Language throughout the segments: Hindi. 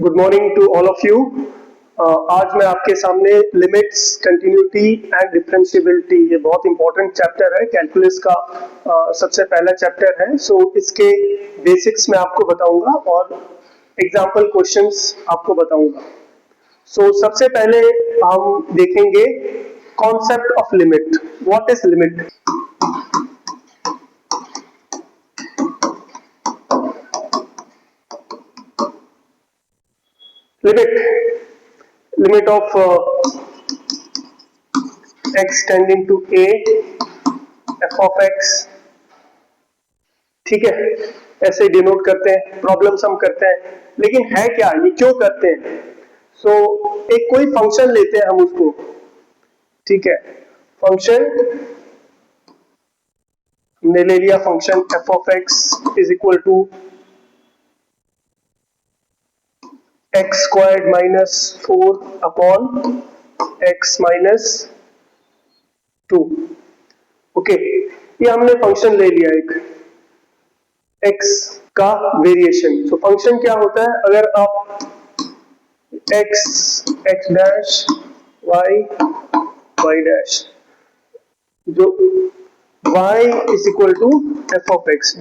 Good morning to all of you. आज मैं आपके सामने लिमिट्स, कंटिन्यूटी एंड डिफरेंशिएबिलिटी, ये बहुत इंपॉर्टेंट चैप्टर है, कैलकुलस का सबसे पहला चैप्टर है। सो इसके बेसिक्स मैं आपको बताऊंगा और एग्जाम्पल क्वेश्चंस आपको बताऊंगा। सो सबसे पहले हम देखेंगे concept of limit. What is limit? limit of x tending to a f of x, ठीक है, ऐसे डिनोट करते हैं, प्रॉब्लम्स हम करते हैं। लेकिन है क्या, ये क्यों करते हैं? सो एक कोई फंक्शन लेते हैं हम उसको, ठीक है, फंक्शन हमने ले लिया, function f of x is equal to x squared minus 4 upon x minus 2। Okay, ये हमने फंक्शन ले लिया एक x का वेरिएशन। सो फंक्शन क्या होता है? अगर आप x x dash y y dash, जो y is equal to f of x,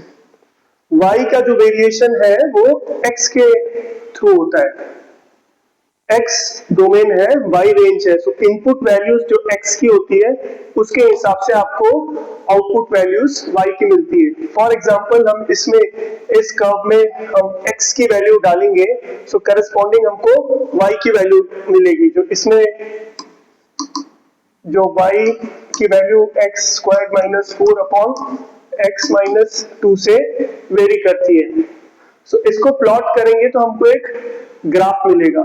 y का जो वेरिएशन है वो x के थ्रू होता है। x डोमेन है, y रेंज है। सो इनपुट वैल्यूज जो x की होती है उसके हिसाब से आपको आउटपुट वैल्यूज y की मिलती है। फॉर एग्जांपल हम इसमें इस कर्व में हम x की वैल्यू डालेंगे, सो करस्पॉन्डिंग हमको y की वैल्यू मिलेगी। जो इसमें जो y की value x squared minus 4 upon x minus 2 से वेरी करती है। सो इसको प्लॉट करेंगे तो हमको एक ग्राफ मिलेगा।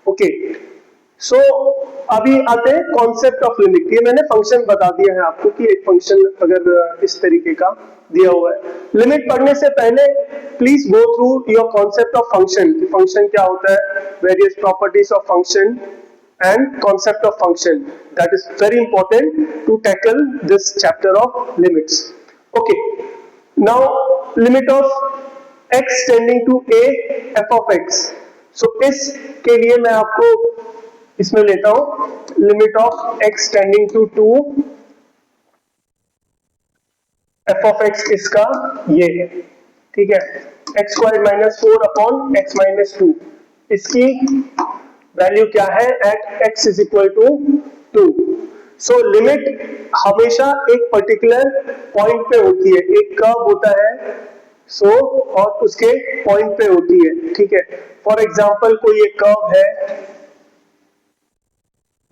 ओके, सो अभी आते हैं कॉन्सेप्ट ऑफ लिमिट। ये मैंने फंक्शन बता दिया है आपको कि एक फंक्शन अगर इस तरीके का दिया हुआ है। लिमिट पढ़ने से पहले please go through your concept of function. Function क्या होता है, various properties of function and concept of function. That is very important to tackle this chapter of limits. Okay, now limit of x tending to a f of x. So इसके लिए मैं आपको इसमें लेता हूं limit of x tending to 2 f of x, इसका ये है, ठीक है, x square minus 4 upon x minus 2। इसकी वैल्यू क्या है? At x is equal to 2। So limit हमेशा एक पर्टिकुलर पॉइंट पे होती है, एक कर्व होता है सो और उसके पॉइंट पे होती है, ठीक है। फॉर एग्जांपल कोई एक कर्व है,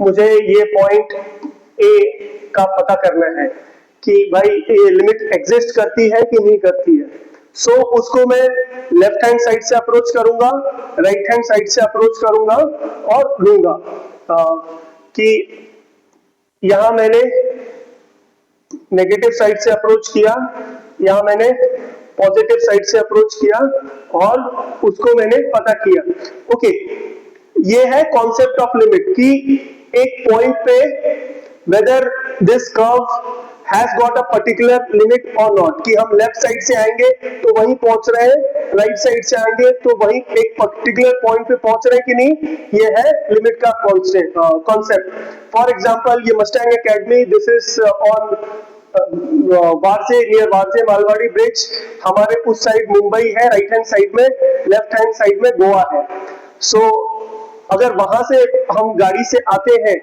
मुझे ये पॉइंट A का पता करना है कि भाई ये लिमिट एग्जिस्ट करती है कि नहीं करती है। सो उसको मैं लेफ्ट हैंड साइड से अप्रोच करूंगा, राइट हैंड साइड से अप्रोच करूंगा और लूंगा कि यहां मैंने नेगेटिव साइड से अप्रोच किया, यहां मैंने पॉजिटिव साइड से अप्रोच किया और उसको मैंने पता किया। ओके, ये है कॉन्सेप्ट ऑफ लिमिट कि एक पॉइंट पे whether this curve has got a particular limit or not, कि हम लेफ्ट साइड से आएंगे तो वहीं पहुंच रहे हैं, राइट साइड से आएंगे तो वहीं एक पर्टिकुलर पॉइंट पे पहुंच रहे हैं कि नहीं, ये है लिमिट का कॉन्सेप्ट। फॉर एग्जांपल ये Mustang academy, this is on Warje, near Warje Malwadi bridge. हमारे उस साइड मुंबई है राइट हैंड साइड में, लेफ्ट हैंड साइड में गोवा है। सो अगर वहां से हम गाड़ी से आते हैं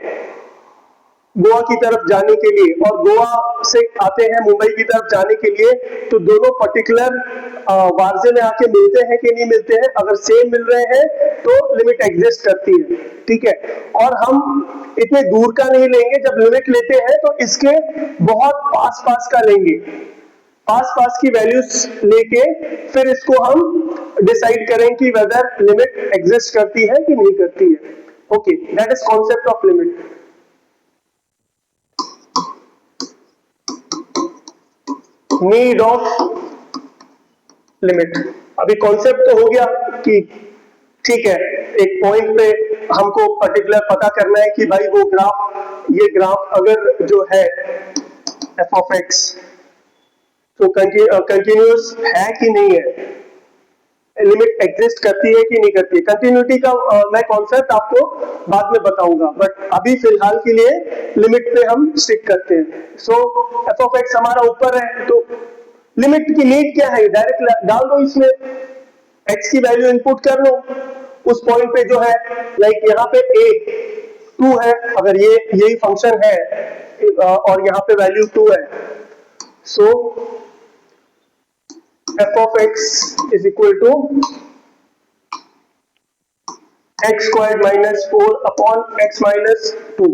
गोवा की तरफ जाने के लिए और गोवा से आते हैं मुंबई की तरफ जाने के लिए, तो दोनों पर्टिकुलर वारजे में आके मिलते हैं कि नहीं मिलते हैं? अगर सेम मिल रहे हैं तो लिमिट एग्जिस्ट करती है, ठीक है। और हम इतने दूर का नहीं लेंगे, जब लिमिट लेते हैं तो इसके बहुत पास पास का लेंगे, पास पास की वैल्यूज लेके फिर इसको हम डिसाइड करें कि वेदर लिमिट एग्जिस्ट करती है कि नहीं करती है। Okay, that is concept of limit. Need of limit, अभी कॉन्सेप्ट तो हो गया कि ठीक है, एक पॉइंट पे हमको पर्टिकुलर पता करना है कि भाई वो ग्राफ, ये ग्राफ अगर जो है f ऑफ x तो कंटिन्यूअस है कि नहीं है। लिमिट एग्जिस्ट करती है कि नहीं करती है। कंटिन्यूटी का मैं कॉन्सेप्ट आपको बाद में बताऊंगा, बट अभी फिलहाल के लिए लिमिट पे हम स्टिक करते हैं। सो एफ ऑफ एक्स हमारा ऊपर है, तो लिमिट की नीड क्या है, डायरेक्ट डाल दो इसमें, एक्स की वैल्यू इनपुट कर लो उस पॉइंट पे जो है, लाइक यहाँ पे ए 2 है, अगर ये यही फंक्शन है और यहाँ पे वैल्यू 2 है, सो f of x is equal to x squared minus 4 upon x minus 2.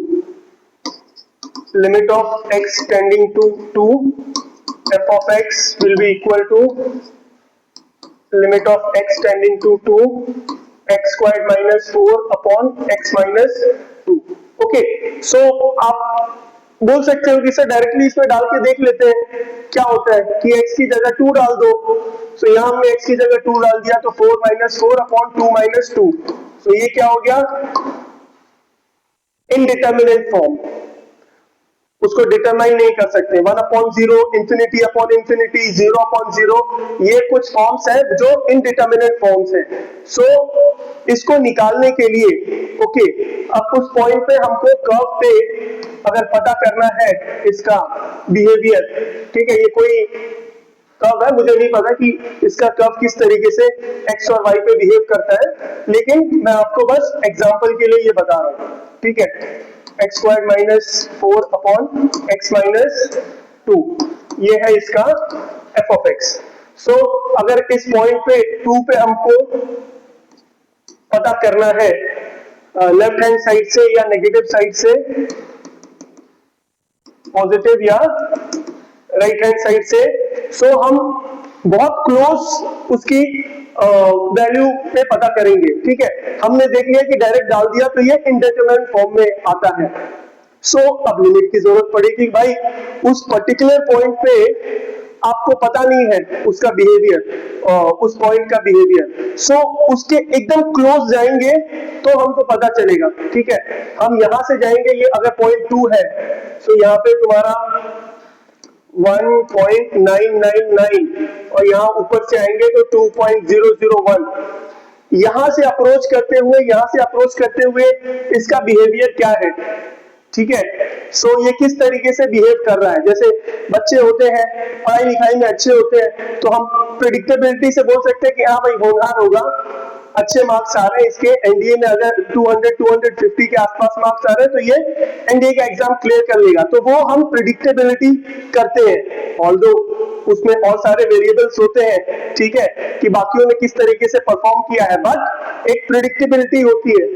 Limit of x tending to 2, f of x will be equal to limit of x tending to 2, x squared minus 4 upon x minus 2. Okay, so आप बोल सकते हो कि सर डायरेक्टली इसमें डाल के देख लेते हैं क्या होता है कि x की जगह 2 डाल दो, तो यहां हमने x की जगह 2 डाल दिया, तो 4 माइनस 4 अपॉन 2 माइनस 2, तो ये क्या हो गया, इनडिटर्मिनेट फॉर्म, उसको डिटरमाइन नहीं कर सकते। 1 upon 0, infinity upon infinity, 0 upon 0, ये कुछ फॉर्म्स है जो इनडिटर्मिनेट फॉर्म्स है। सो इसको निकालने के लिए ओके, अब उस पॉइंट पे हमको कर्व पे अगर पता करना है इसका बिहेवियर, ठीक है, ये कोई कर्व है, मुझे नहीं पता कि इसका कर्व किस तरीके से एक्स और वाई पे बिहेव करता है, लेकिन मैं आपको बस एग्जांपल के लिए ये बता रहा हूं, ठीक है। X square minus 4 upon x minus 2, ये है इसका एफ ऑफ एक्स। सो अगर इस पॉइंट पे 2 पे हमको पता करना है लेफ्ट हैंड साइड से या नेगेटिव साइड से, पॉजिटिव या राइट हैंड साइड से, सो हम बहुत क्लोज उसकी वैल्यू पे पता करेंगे, ठीक है। हमने देख लिया कि डायरेक्ट डाल दिया तो ये इंडिटरमिनेट फॉर्म में आता है। सो अब लिमिट की जरूरत पड़ेगी, भाई उस पर्टिकुलर पॉइंट पे आपको पता नहीं है उसका बिहेवियर, उस पॉइंट का बिहेवियर, सो उसके एकदम क्लोज जाएंगे तो हमको पता चलेगा, ठीक है। हम यहां से जाएंगे, ये अगर पॉइंट 2 है, सो यहाँ पे तुम्हारा 1.999 और यहां ऊपर से आएंगे तो 2.001, यहां से अप्रोच करते हुए इसका बिहेवियर क्या है, ठीक है। सो ये किस तरीके से बिहेव कर रहा है, जैसे बच्चे होते हैं पढ़ाई लिखाई में अच्छे होते हैं, तो हम प्रेडिक्टेबिलिटी से बोल सकते हैं कि हाँ भाई होनहार होगा, अच्छे मार्क्स आ रहे हैं इसके, एनडीए में अगर 200-250 के आसपास मार्क्स आ रहे हैं तो ये एनडीए का एग्जाम क्लियर कर लेगा, तो वो हम प्रेडिक्टेबिलिटी करते हैं। ऑल्दो उसमें और सारे वेरिएबल्स होते हैं, ठीक है, कि बाकियों ने किस तरीके से परफॉर्म किया है, बट एक प्रेडिक्टेबिलिटी होती है,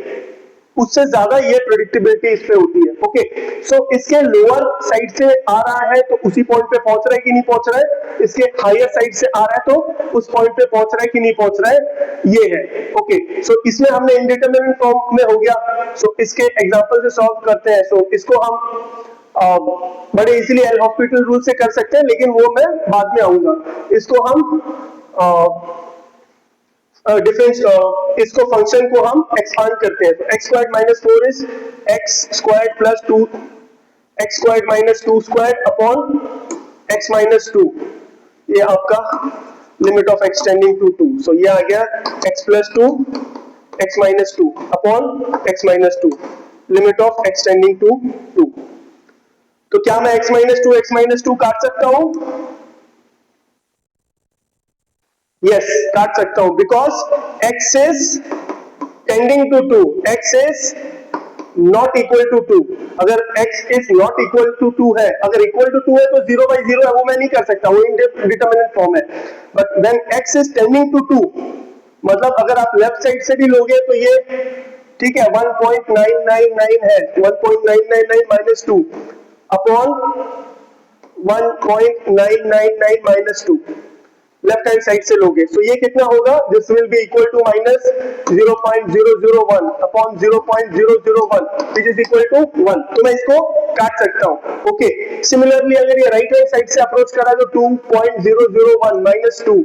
उससे ज्यादा ये प्रेडिक्टेबिलिटी इस पे होती है। ओके, सो इसके लोअर साइड से आ रहा है तो उसी पॉइंट पे पहुंच रहा है कि नहीं पहुंच रहा है, इसके हायर साइड से आ रहा है तो उस पॉइंट पे पहुंच रहा है कि नहीं पहुंच रहा है, ये है। ओके, सो इसमें हमने इंडिटरमिनेट फॉर्म में हो गया, सो इसके एग्जांपल से सॉल्व करते हैं। सो इसको हम बड़े इजीली एल हॉस्पिटल रूल से कर सकते हैं, लेकिन वो मैं बाद में आऊंगा। इसको हम डिफरेंस, इसको फंक्शन को हम एक्सपांड करते हैं, तो x squared minus 4 is x squared plus 2, x squared minus 2 squared upon x minus 2, ये आपका limit of x tending to 2, so ये आ गया x plus 2 x minus 2 upon x minus 2, limit of x tending to 2। तो क्या मैं एक्स माइनस 2 काट सकता हूं? यस, काट सकता हूं, because x is tending to 2, x is not equal to 2। अगर x is not equal to 2 है, अगर इक्वल टू 2 है तो 0/0 है, वो मैं नहीं कर सकता, वो इंडिटरमिनेट फॉर्म है। But when x is tending to 2, मतलब अगर आप लेफ्ट साइड से भी लोगे तो ये ठीक है 1.999 है, 1.999 minus 2 upon 1.999 minus 2, left hand side से लोगे, सो ये कितना होगा, this will be equal to minus 0.001 upon 0.001 which is equal to 1, तो मैं इसको काट सकता हूं। ओके, सिमिलरली अगर ये राइट हैंड साइड से अप्रोच करा तो 2.001 minus 2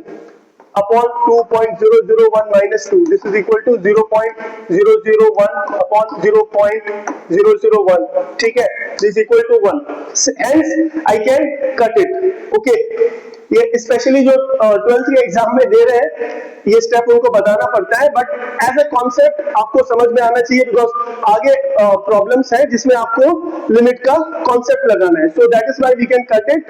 upon 2.001 minus 2. This is equal to 0.001 upon 0.001. ठीक है, this is equal to 1. Hence I can cut it. Okay. ये स्पेशली जो 12th के एग्जाम में दे रहे हैं ये स्टेप उनको बताना पड़ता है, बट एज ए कॉन्सेप्ट आपको समझ में आना चाहिए, बिकॉज आगे प्रॉब्लम्स है जिसमें आपको लिमिट का कॉन्सेप्ट लगाना है. So that is why we can cut it.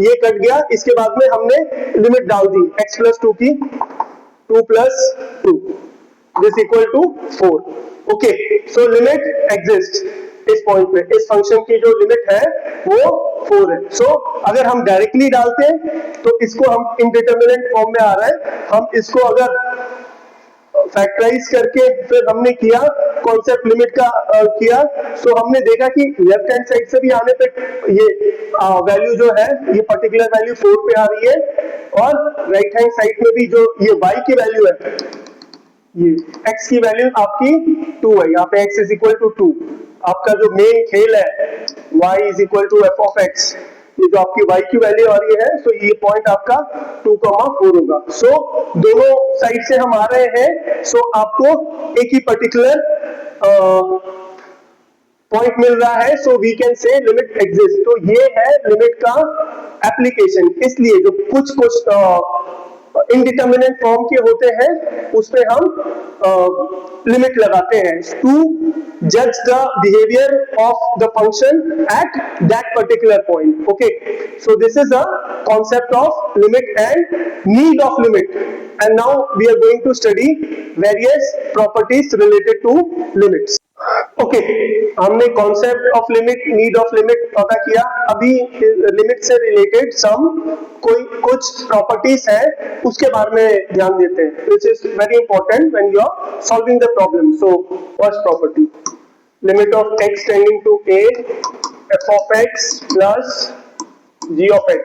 ये कट गया. इसके बाद में हमने लिमिट डाल दी x प्लस 2 की, 2 plus 2 this equal to 4. Okay, so limit exist. इस पॉइंट पे इस फंक्शन की जो लिमिट है वो 4 है. सो अगर हम डायरेक्टली डालते हैं तो इसको हम इंडिटरमिनेट फॉर्म में आ रहा है, हम इसको अगर फैक्टराइज करके फिर हमने किया कॉन्सेप्ट लिमिट का किया, सो हमने देखा कि लेफ्ट हैंड साइड से भी आने पे ये वैल्यू जो है ये पर्टिकुलर वैल्यू 4 पे आ रही है, और राइट हैंड साइड में भी जो ये y की वैल्यू है, ये x की वैल्यू आपकी 2 है. यहाँ पे x इज इक्वल टू 2. आपका जो मेन खेल है y is equal to f of x, ये जो आपकी y की वैल्यू आ रही है, सो ये पॉइंट आपका 2,4 होगा. सो दोनों साइड से हम आ रहे हैं, सो आपको एक ही पर्टिकुलर पॉइंट मिल रहा है. So we can say limit exist. तो ये है लिमिट का एप्लीकेशन. इसलिए जो कुछ इनडिटरमिनेट फॉर्म के होते हैं उसपे हम लिमिट लगाते हैं टू जज the behaviour of the function at that particular point. Okay, so this is the concept of limit and need of limit. And now we are going to study various properties related to limits. Okay, हमने concept of limit, need of limit पता किया. अभी लिमिट से रिलेटेड सम कुछ प्रॉपर्टीज है उसके बारे में ध्यान देते हैं. This is very important when you are solving the problem. So first property, limit of x tending to a f of x plus g of x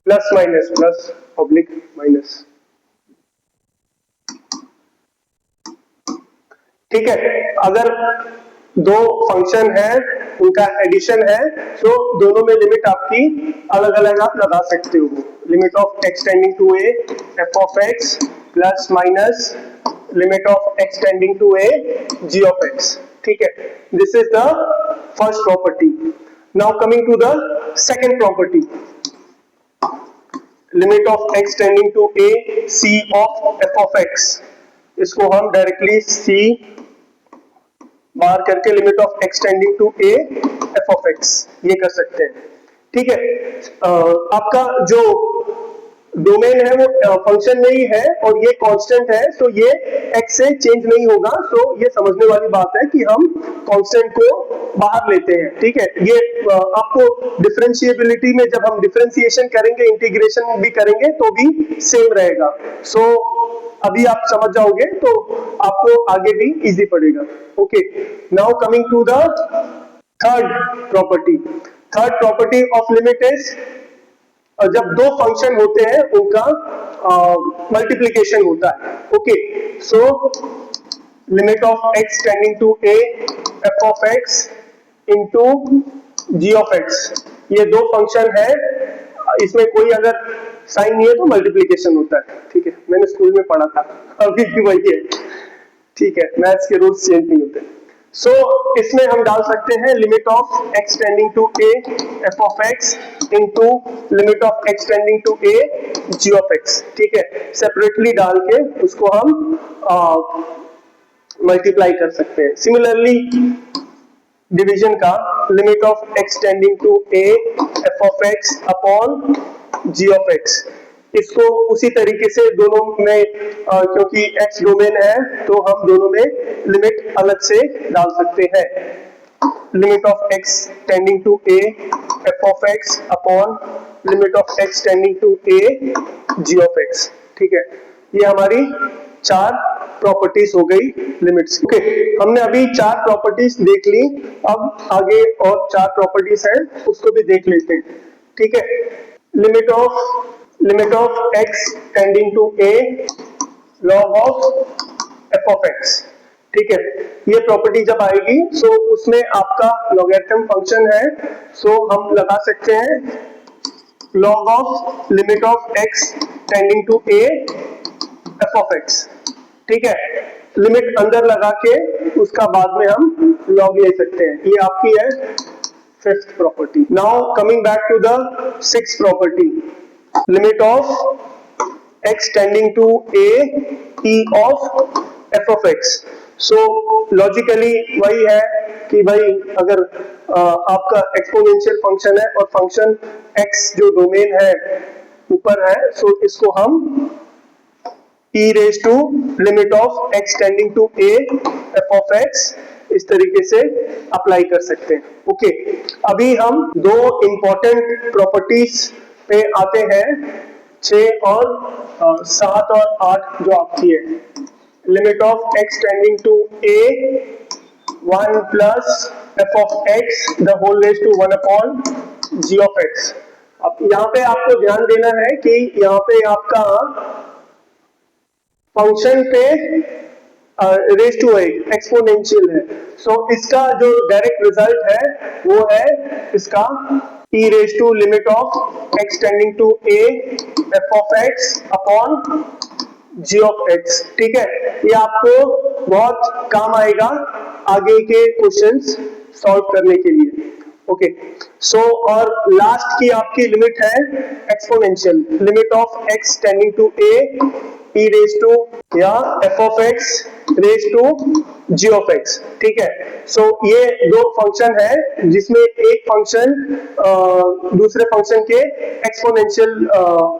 plus minus plus public minus. ठीक है, अगर दो फंक्शन है उनका एडिशन है तो दोनों में लिमिट आपकी अलग अलग आप लगा सकते हो. Limit of x tending to a f of x plus minus limit of x tending to a g of x. ठीक है, this is the first property. Now coming to the second property, limit of x tending to a c of f of x. इसको हम डायरेक्टली c बाहर करके limit of x tending to a f of x ये कर सकते हैं. ठीक है, आपका जो डोमेन है वो फंक्शन में ही है और ये कांस्टेंट है, तो ये x से चेंज नहीं होगा. सो ये समझने वाली बात है कि हम कांस्टेंट को बाहर लेते हैं. ठीक है, ये आपको डिफरेंशिएबिलिटी में जब हम डिफरेंशिएशन करेंगे, इंटीग्रेशन भी करेंगे तो भी सेम रहेगा. सो अभी आप समझ जाओगे तो आपको आगे भी इजी पड़ेगा. Okay, now coming to the third property. Third property of limit is जब दो फंक्शन होते हैं उनका मल्टीप्लिकेशन होता है. Okay, so limit of x tending to a f of x into g of x. ये दो फंक्शन है, इसमें कोई अगर साइन नहीं है तो मल्टीप्लिकेशन होता है. ठीक है, मैंने स्कूल में पढ़ा था, अभी भी वही है. ठीक है, मैथ्स के रूल्स चेंज नहीं होते. सो इसमें हम डाल सकते हैं limit of x tending to a f of x into limit of x tending to a g of x. ठीक है, सेपरेटली डाल के उसको हम मल्टीप्लाई कर सकते हैं. सिमिलरली डिवीजन का limit of x tending to a f of x upon g of x, इसको उसी तरीके से दोनों में क्योंकि x डोमेन है तो हम दोनों में लिमिट अलग से डाल सकते हैं. Limit of x tending to a f of x upon limit of x tending to a g of x. ठीक है, ये हमारी चार प्रॉपर्टीज हो गई लिमिट्स. ओके, हमने अभी चार प्रॉपर्टीज देख ली, अब आगे और चार प्रॉपर्टीज हैं उसको भी देख लेते हैं. ठीक है, limit of x tending to a log of f of x. ठीक है, ये प्रॉपर्टी जब आएगी सो उसमें आपका लॉगरिथम फंक्शन है, सो हम लगा सकते हैं log of limit of x tending to a f of x, ठीक है। लिमिट अंदर लगा के उसका बाद में हम लॉग ले सकते हैं। ये आपकी है fifth property. Now coming back to the sixth property, limit of x tending to a e of f of x। So logically वही है कि भाई अगर आपका एक्सपोनेंशियल फंक्शन है और फंक्शन x जो डोमेन है ऊपर है, सो इसको हम e raise to limit of x tending to a f of x इस तरीके से अप्लाई कर सकते हैं। ओके, अभी हम दो इंपॉर्टेंट प्रॉपर्टीज पे आते हैं, 6 और 7 और 8 जो आपकी है। Limit of x tending to a 1 plus f of x the whole raise to 1 upon g of x। अब यहाँ पे आपको ध्यान देना है कि यहाँ पे आपका फंक्शन पे रेज टू एक्सपोनेंशियल है, सो इसका जो डायरेक्ट रिजल्ट है वो है इसका e raise to limit of x tending to a f of x upon g of x, ठीक है। ये आपको बहुत काम आएगा आगे के क्वेश्चंस सॉल्व करने के लिए। ओके, सो और लास्ट की आपकी लिमिट है exponential, limit of x tending to a e raise to या f of x raise to g of x, ठीक है। सो ये दो फंक्शन है जिसमें एक फंक्शन दूसरे फंक्शन के एक्सपोनेंशियल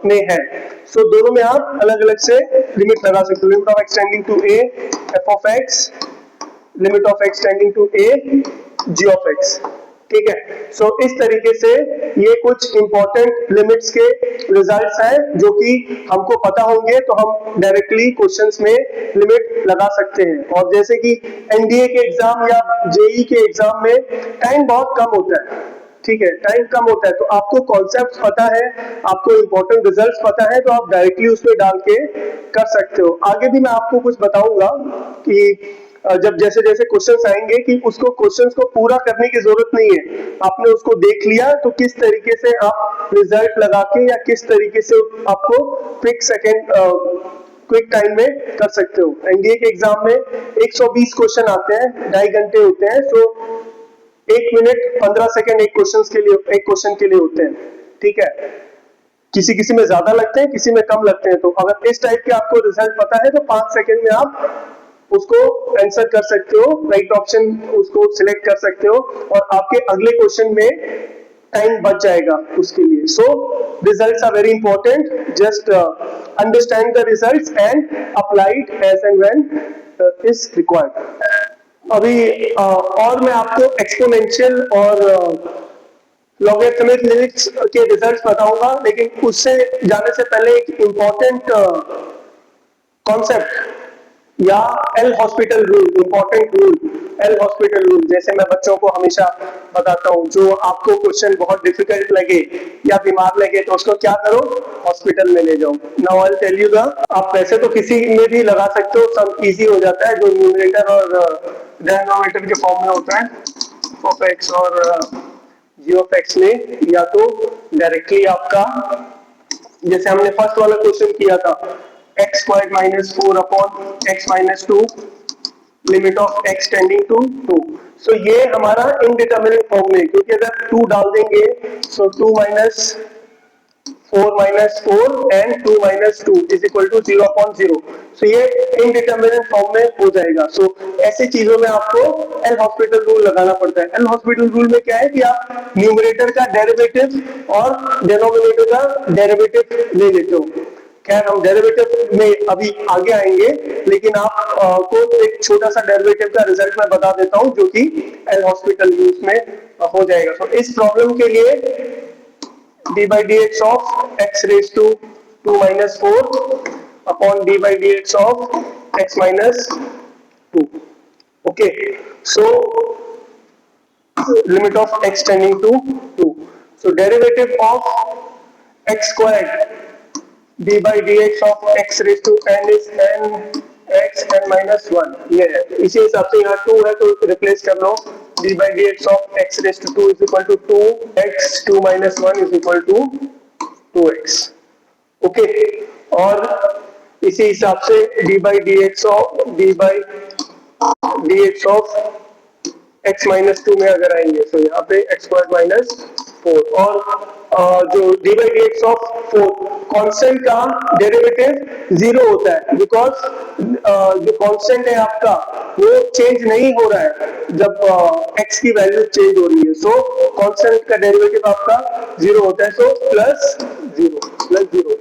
में है, सो दोनों में आप अलग अलग से लिमिट लगा सकते हो। Limit of x tending to a f of x, limit of x tending to a g of x, ठीक है। सो इस तरीके से ये कुछ इंपॉर्टेंट लिमिट्स के रिजल्ट्स हैं जो कि हमको पता होंगे तो हम डायरेक्टली क्वेश्चंस में लिमिट लगा सकते हैं। और जैसे कि एनडीए के एग्जाम या जेई के एग्जाम में टाइम बहुत कम होता है, ठीक है, टाइम कम होता है, तो आपको कॉन्सेप्ट पता है, आपको इंपॉर्टेंट रिजल्ट्स पता है, तो आप डायरेक्टली उसमें डाल के कर सकते हो। आगे भी मैं आपको कुछ बताऊंगा कि जब जैसे जैसे क्वेश्चंस आएंगे कि उसको क्वेश्चंस को पूरा करने की जरूरत नहीं है, आपने उसको देख लिया तो किस तरीके से आप रिजल्ट लगा के या किस तरीके से आपको क्विक टाइम में कर सकते हो। एनडीए के एग्जाम में 120 क्वेश्चन आते हैं, 2.5 घंटे होते हैं, सो 1 मिनट 15 सेकेंड एक क्वेश्चन के लिए होते हैं, ठीक है। किसी किसी में ज्यादा लगते हैं, किसी में कम लगते हैं, तो अगर इस टाइप के आपको रिजल्ट पता है तो 5 सेकेंड में आप उसको आंसर कर सकते हो, राइट ऑप्शन उसको सिलेक्ट कर सकते हो और आपके अगले क्वेश्चन में टाइम बच जाएगा उसके लिए। So results are very important, just understand the results and apply it as and when is required. अभी और मैं आपको एक्सपोनेंशियल और लॉगरिथमिक लिमिट्स के रिजल्ट्स बताऊंगा, लेकिन उससे जाने से पहले एक इंपॉर्टेंट कॉन्सेप्ट या L hospital rule, important rule, L hospital rule, जैसे मैं बच्चों को हमेशा बताता हूँ, जो आपको क्वेश्चन बहुत डिफिकल्ट लगे या बीमार लगे तो उसको क्या करो, हॉस्पिटल में ले जाओ। Now I will tell you the, आप वैसे तो किसी में भी लगा सकते हो, सब इजी हो जाता है, जो न्यूमरेटर और डिनोमिनेटर के फॉर्म में होता है ऑफ एक्स और जी ऑफ एक्स में, या तो डायरेक्टली आपका जैसे हमने फर्स्ट वाला क्वेश्चन किया था x squared minus 4 upon x minus 2 limit of x tending to 2। So ये हमारा इनडिटरमिनेट फॉर्म में, क्योंकि अगर 2 डाल देंगे so 2 minus 4 minus 4 and 2 minus 2 is equal to 0 upon 0। So ये इनडिटरमिनेट फॉर्म में हो जाएगा। सो ऐसी चीजों में आपको एल हॉस्पिटल रूल लगाना पड़ता है। एल हॉस्पिटल रूल में क्या है कि आप न्यूमरेटर का डेरिवेटिव और डिनोमिनेटर का डेरिवेटिव ले लेते हो। खैर हम डेरिवेटिव में अभी आगे आएंगे, लेकिन आप को एक छोटा सा डेरिवेटिव का रिजल्ट मैं बता देता हूं जो कि एल हॉस्पिटल यूज में हो जाएगा। तो इस प्रॉब्लम के लिए d by dx of x raised to 2 minus 4 upon d by dx of x minus 2. Okay, so limit of x tending to 2. So derivative of x squared d by dx of x raised to n is n x n minus 1. ये है, इसी हिसाब से यहाँ 2 है तो रिप्लेस कर लो, d by dx of x raised to 2 is equal to 2x 2 minus 1 is equal to 2x. Okay, और इसी हिसाब से d by dx of x minus 2 में अगर आएंगे तो यहाँ पे x स्क्वायर माइनस 4 और जो D by d x of 4 constant का डेरिवेटिव 0 होता है बिकॉज जो कांस्टेंट है आपका वो चेंज नहीं हो रहा है जब x की वैल्यू चेंज हो रही है, सो कांस्टेंट का डेरिवेटिव आपका 0 होता है, so plus 0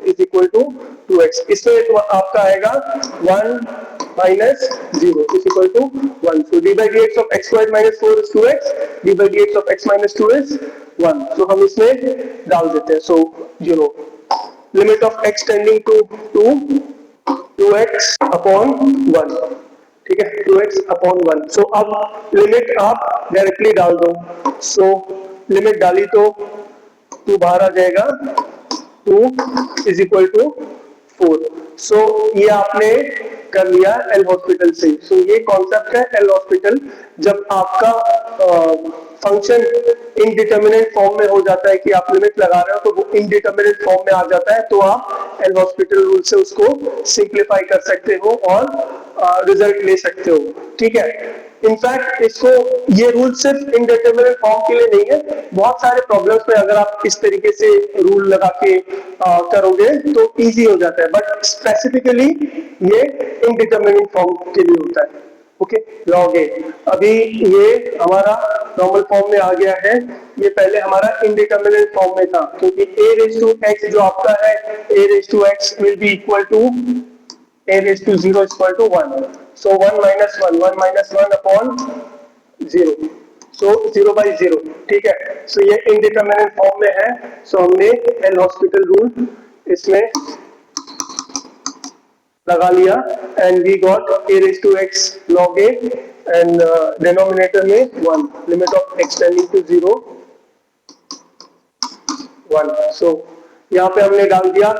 is equal to 2x। इसमें आपका आएगा 1 minus 0 is equal to 1. So d by dx of x squared minus 4 is 2x. d by dx of x minus 2 is 1. So हम इसमें डाल देते हैं. So limit of x tending to 2x upon 1. ठीक है, 2x upon 1. So अब लिमिट आप डायरेक्टली डाल दो. So लिमिट डाली तो 2 बाहर आ जाएगा, 2 is equal to 4. सो ये आपने कर लिया एल हॉस्पिटल से. सो ये कॉन्सेप्ट है एल हॉस्पिटल. जब आपका फंक्शन इनडिटर्मिनेट फॉर्म में हो जाता है कि आप लिमिट लगा रहे हो तो वो इनडिटर्मिनेट फॉर्म में आ जाता है, तो आप एल हॉस्पिटल रूल से उसको सिंप्लीफाई कर सकते हो और रिजल्ट ले सकते हो. ठीक है, इनफैक्ट इसको ये रूल सिर्फ इनडिटर्मिनेट फॉर्म के लिए नहीं है, बहुत सारे प्रॉब्लम्स में अगर आप इस तरीके से रूल लगा के करोगे तो इजी हो जाता है, बट स्पेसिफिकली ये इनडिटर्मिनेट फॉर्म के लिए होता है. ओके, लॉग ए अभी ये हमारा नॉर्मल फॉर्म में आ गया है, ये पहले हमारा इनडिटर्मिनेट फॉर्म में था क्योंकि a रेज़ टू x जो आपका है a raise to x will be equal to a raised to 0 is equal to 1. So 1 minus 1 upon 0. So 0 by 0. ठीक है, so ये indeterminate form में है, so हमने एल हॉस्पिटल रूल इसमें लगा लिया and we got a raised to x log a and denominator में 1, limit of x tending to 0 1. So यहाँ पे हमने डाल दिया,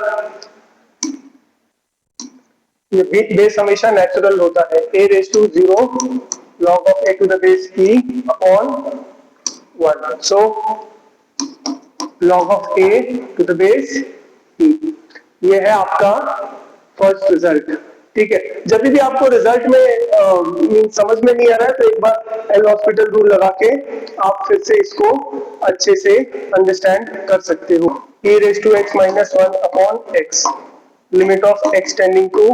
ये बेस हमेशा नेचुरल होता है, a raise to 0 log of a to the base e upon 1. So log of a to the base e, ये है आपका फर्स्ट रिजल्ट. ठीक है, जब भी आपको रिजल्ट में समझ में नहीं आ रहा है तो एक बार एल हॉस्पिटल रूल लगा के आप फिर से इसको अच्छे से अंडरस्टैंड कर सकते हो. e raise to x minus 1 upon x, limit of x tending to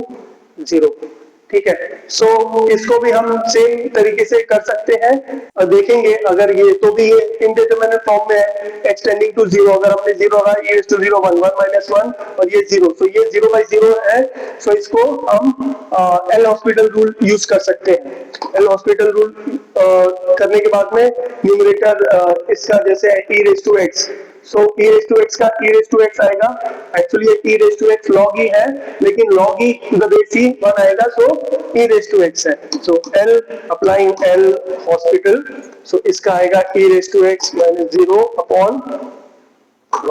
0. ठीक है, सो इसको भी हम सेम तरीके से कर सकते हैं और देखेंगे. अगर ये तो भी ये इनडिटरमिनेट फॉर्म में है, x टेंडिंग टू 0, अगर हमने 0 रहा e रेज़ टू 0 1 माइनस 1 और ये 0, सो ये 0 by 0 है. सो इसको हम एल हॉस्पिटल रूल यूज कर सकते हैं. एल हॉस्पिटल रूल करने के बाद में न्यूमरेटर इसका जैसे है e raise to x, so e raise to x का e रेज़ टू x आएगा. एक्चुअली ये e raise to x log e है, लेकिन log e to the base e 1 आएगा, so e raise to x है. So l applying l Hospital, so इसका आएगा e raise to x minus 0 upon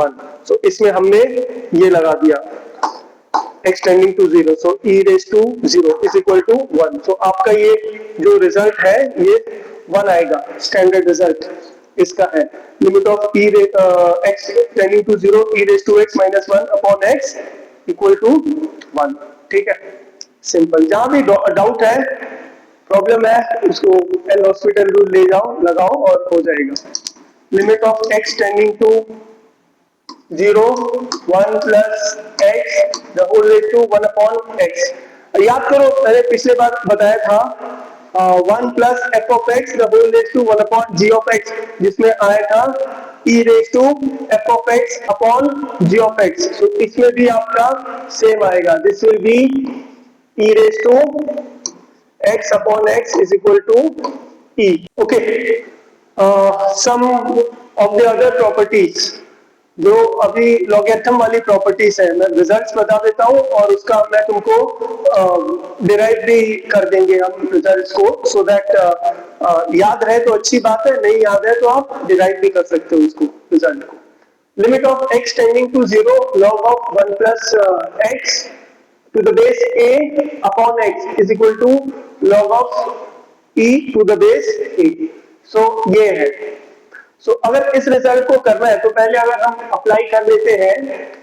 1. So इसमें हमने ये लगा दिया x tending to 0, so e raise to 0 is equal to 1. So आपका ये जो रिजल्ट है ये 1 आएगा. स्टैंडर्ड रिजल्ट इसका है limit of x tending to 0 e raise to x minus 1 upon x equal to 1. ठीक है, सिंपल. जहां भी डाउट है, प्रॉब्लम है, उसको एल हॉस्पिटल रूल ले जाओ, लगाओ और हो जाएगा. Limit of x tending to 0 1 plus x the whole raise to 1 upon x. याद करो मैंने पिछले बार बताया था 1 plus f of x the whole raise to 1 upon g of x, जिसमें आया था e raise to F of x upon g of x. तो इसमें भी आपका सेम आएगा. This will be e raise to x upon x is equal to e. Okay, some of the other properties जो अभी लॉगरिथम वाली प्रॉपर्टीज है, मैं रिजल्ट्स बता देता हूं और उसका मैं तुमको डिराइव भी कर देंगे हम रिजल्ट्स को, सो दैट याद रहे तो अच्छी बात है, नहीं याद है तो आप डिराइव भी कर सकते हो इसको रिजल्ट को. Limit of x tending to 0 log of 1 plus x to the base a upon x is equal to log of e to the base a. So ये है. सो अगर इस रिजल्ट को करना है तो पहले अगर हम अप्लाई कर लेते हैं,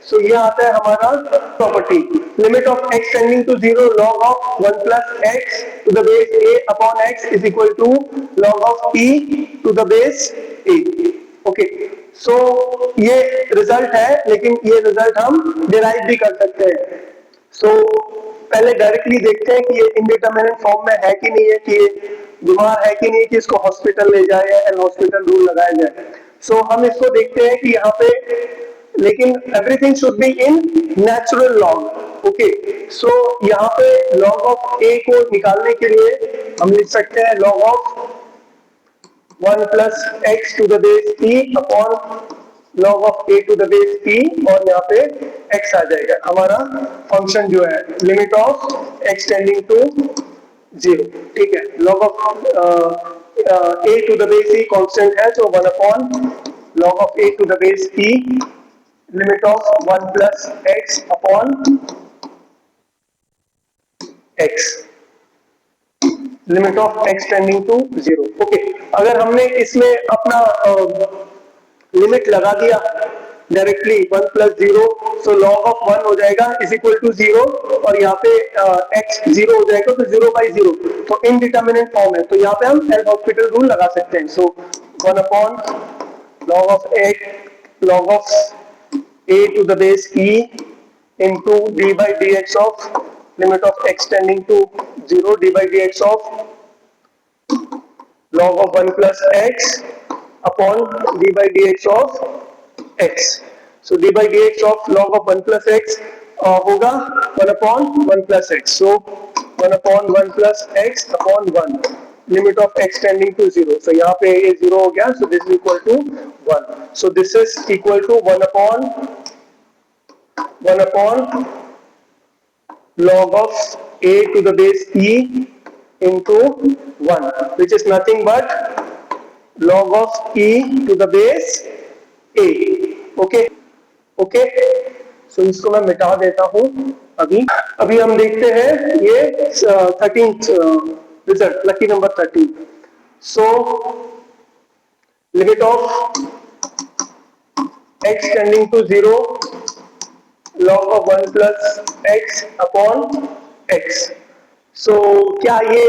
सो ये आता है हमारा property limit of x tending to zero log of 1 plus x to the base A upon X is equal to log of E to the base A. Okay, so ये रिजल्ट है, लेकिन ये रिजल्ट हम डिराइव भी कर सकते हैं। सो पहले डायरेक्टली देखते हैं कि ये इनडिटरमिनेट फॉर्म में है कि नहीं है, कि ये बीमार है कि नहीं, कि इसको हॉस्पिटल ले जाए या हॉस्पिटल रूल लगाया जाए। सो हम इसको देखते हैं कि यहाँ पे, लेकिन everything should be in natural log. Okay, so यहाँ पे लॉग ऑफ ए को निकालने के लिए हम लिख सकते हैं log of 1 plus x to the base e upon log of a to the base p, और यहाँ पे x आ जाएगा। हमारा फंक्शन जो है limit of x tending to 0, ठीक है। log of a to the base e constant है, तो 1 अपॉन log of a to the base e limit of 1 plus x upon x limit of x tending to 0। Okay, अगर हमने इसमें अपना लिमिट लगा दिया directly 1 plus 0, so log of 1 हो जाएगा इज इक्वल टू 0, और यहाँ पे x 0 हो जाएगा, तो 0 बाई 0, तो इनडिटरमिनेट फॉर्म है, तो यहाँ पे हम एल हॉस्पिटल रूल लगा सकते हैं। So 1 upon log of a to the base e into d by d x of limit of x tending to 0 d by d x of log of 1 plus x upon d by dx of x. So d by dx of log of 1 plus x होगा 1 upon 1 plus x. So 1 upon 1 plus x upon 1 limit of x tending to 0. So यहाँ पे ये 0 हो गया, so this is equal to 1. So this is equal to 1 upon log of a to the base e into 1, which is nothing but log of e to the base a. Okay okay, so इसको मैं मिटा देता हूं अभी हम देखते हैं ये 13th result, lucky number 13। So limit of x tending to 0 log of 1 plus x upon x। So क्या ये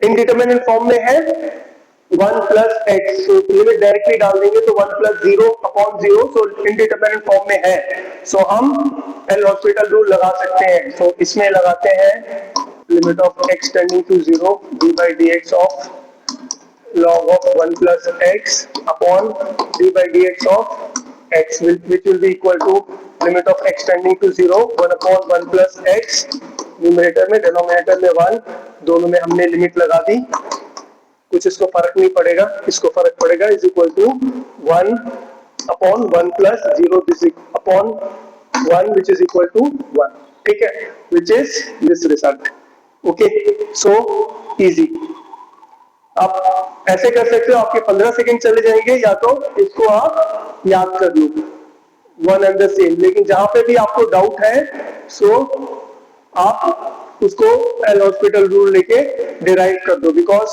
इनडिटरमिनेट फॉर्म में है 1 plus x, so limit directly डाल देंगे तो 1 plus 0 upon 0, so indeterminate form में है, सो हम एल हॉस्पिटल रूल लगा सकते हैं। सो इसमें लगाते हैं limit of x tending to 0 d by d x of log of 1 plus x upon d by dx of x, which will be equal to limit of x tending to 0 1 upon 1 plus x, numerator में डिनोमिनेटर में 1, दोनों में हमने लिमिट लगा दी, कुछ इसको फर्क नहीं पड़ेगा, इसको फर्क पड़ेगा, इज इक्वल टू 1 अपॉन 1 plus 0 upon 1 which is equal to 1, ठीक है, which is this result. Okay, so easy. आप ऐसे कर सकते हो, आपके 15 सेकंड चले जाएंगे, या तो इसको आप याद कर लो वन एंड द सेम, लेकिन जहां पे भी आपको डाउट है, सो आप उसको एल हॉस्पिटल रूल लेके डिराइव कर दो, बिकॉज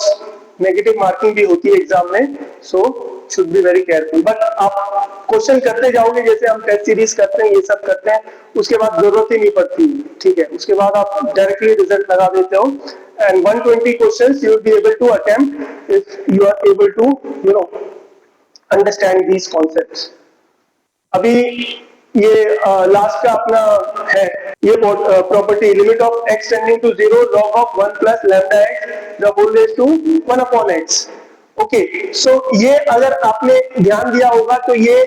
नेगेटिव मार्किंग भी होती है एग्जाम में, so should be very careful. But आप क्वेश्चन करते जाओगे, जैसे हम टेस्ट सीरीज करते हैं, ये सब करते हैं, उसके बाद जरूरत ही नहीं पड़ती, ठीक है, उसके बाद आप डायरेक्टली रिजल्ट लगा देते हो, and 120 questions you will be able to attempt if you are able to understand these concepts। अभी ये लास्ट का अपना है, ये property limit of x tending to 0 log of 1 plus lambda x the whole raised to 1 upon x। Okay, so ये अगर आपने ध्यान दिया होगा तो ये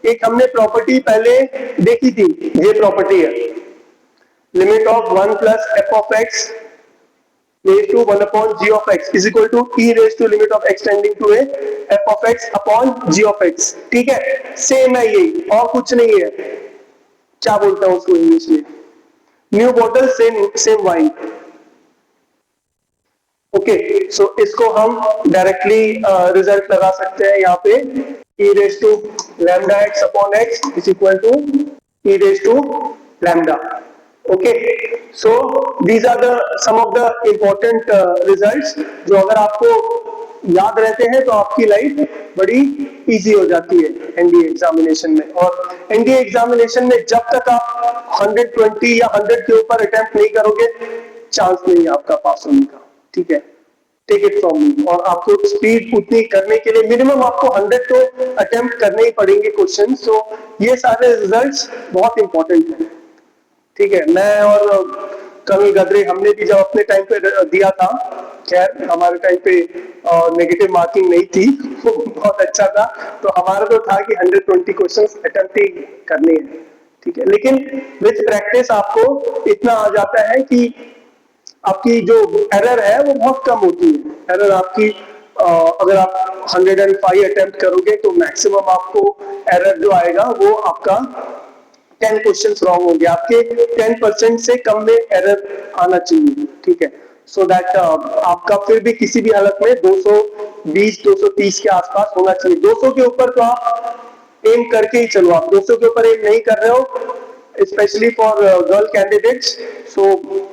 एक हमने प्रॉपर्टी पहले देखी थी, ये प्रॉपर्टी है limit of 1 plus f of x raised to 1 upon g of x is equal to e raised to limit of x tending to a f of x upon g of x। ठीक है, सेम है ये, और कुछ नहीं है, क्या बोलते हैं उसको इंग्लिश में, new bottle same wine. Okay, so इसको हम डायरेक्टली रिजल्ट लगा सकते हैं यहाँ पे, e raised to lambda x upon x is equal to e raised to lambda। Okay, so these are the some of the important results जो अगर आपको याद रहते हैं तो आपकी लाइफ बड़ी इजी हो जाती है एनडीए एग्जामिनेशन में। और एनडीए एग्जामिनेशन में जब तक आप 120 या 100 के ऊपर अटेम्प्ट नहीं करोगे, चांस नहीं है आपका पास होने का, ठीक है, टेक इट फ्रॉम मी। और आपको स्पीड उतनी करने के लिए मिनिमम आपको 100 तो अटेम्प्ट करने ही पड़ेंगे क्वेश्चन। सो ये सारे रिजल्ट्स बहुत इंपॉर्टेंट है, ठीक है। मैं और कर्नल गदरे हमने भी जब अपने टाइम पे दिया था, खैर हमारे टाइम पे नेगेटिव मार्किंग नहीं थी बहुत अच्छा था, तो हमारा तो था कि 120 क्वेश्चंस अटेम्प्ट ही करने हैं, ठीक है। लेकिन विद प्रैक्टिस आपको इतना आ जाता है कि आपकी जो एरर है वो बहुत कम होती है। एरर आपकी अगर आप 105 अटेम्प्ट करोगे तो मैक्सिमम आपको एरर जो आएगा वो आपका 10 क्वेश्चंस रॉन्ग होंगे, आपके 10% से कम में एरर आना चाहिए, ठीक है। सो दैट आपका फिर भी किसी भी हालत में 220 230 के आसपास होना चाहिए। 200 के ऊपर तो आप एम करके ही चलो, आप 200 के ऊपर एम नहीं कर रहे हो, specially for girl candidates, so